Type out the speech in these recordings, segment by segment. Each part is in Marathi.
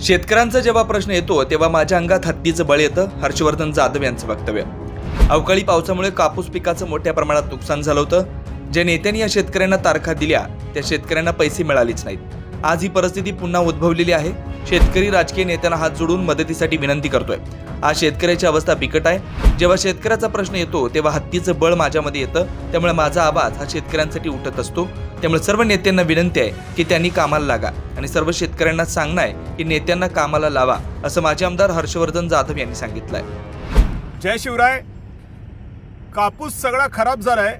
शेतकऱ्यांचा जेव्हा प्रश्न येतो तेव्हा माझ्या अंगात हत्तीचं बळ येतं, हर्षवर्धन जाधव यांचं वक्तव्य। अवकाळी पावसामुळे कापूस पिकाचं मोठ्या प्रमाणात नुकसान झालं होतं। ज्या नेत्यांनी या शेतकऱ्यांना तारखा दिल्या त्या शेतकऱ्यांना पैसे मिळालेच नाहीत। आज ही परिस्थिती पुन्हा उद्भवलेली आहे। शेतकरी राजकीय नेत्यांना हात जोडून मदतीसाठी विनंती करतोय। आज शेतकऱ्याची अवस्था बिकट आहे। जेव्हा शेतकऱ्याचा प्रश्न येतो तेव्हा हत्तीचं बळ माझ्यामध्ये येतं, त्यामुळे माझा आवाज हा शेतकऱ्यांसाठी उठत असतो। त्यामुळे सर्व नेत्यांना विनंती आहे की त्यांनी कामाला लागा आणि सर्व शेतकऱ्यांना सांगणं आहे की नेत्यांना कामाला लावा, असं माजी आमदार हर्षवर्धन जाधव यांनी सांगितलंय। जय शिवराय। कापूस सगळा खराब झालाय।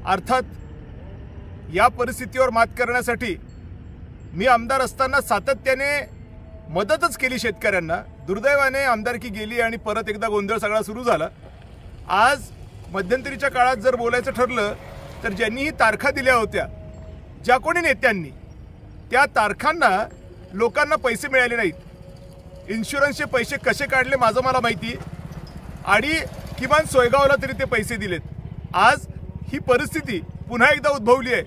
अर्थात या परिस्थितीवर मात करण्यासाठी मी आमदार असताना सातत्याने मदतच केली शेतकऱ्यांना। दुर्दैवाने आमदारकी गेली आणि परत एकदा गोंधळ सगळा सुरू झाला। आज मध्यंतरीच्या काळात जर बोलायचं ठरलं तर ज्यांनी ही तारखा दिल्या होत्या, ज्या कोणी नेत्यांनी, त्या तारखांना लोकांना पैसे मिळाले नाहीत। इन्शुरन्सचे पैसे कसे काढले माझं मला माहिती, आणि किमान सोयगावला तरी ते पैसे दिलेत। आज ही परिस्थिती पुन्हा एकदा उद्भवली आहे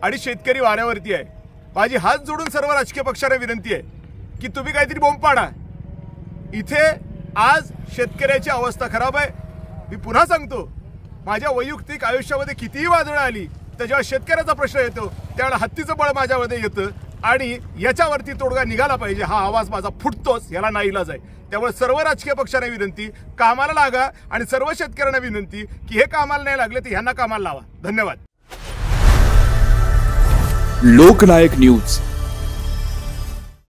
आणि शेतकरी वाऱ्यावरती आहे। माझी हात जोडून सर्व राजकीय पक्षांना विनंती आहे की तुम्ही काहीतरी बोंब पाडा। इथे आज शेतकऱ्याची अवस्था खराब आहे। मी पुन्हा सांगतो, माझ्या वैयक्तिक आयुष्यामध्ये कितीही वादळं आली तर जेव्हा शेतकऱ्याचा प्रश्न येतो त्यावेळेला हत्तीचं बळ माझ्यामध्ये येतं आणि याच्यावरती तोडगा निघाला पाहिजे। हा आवाज माझा फुटतोच, याला नाईलाज आहे। त्यामुळे सर्व राजकीय पक्षांना विनंती, कामाला लागा आणि सर्व शेतकऱ्यांना विनंती की हे कामाला नाही लागले तर ह्यांना कामाला लावा। धन्यवाद। लोकनायक न्यूज।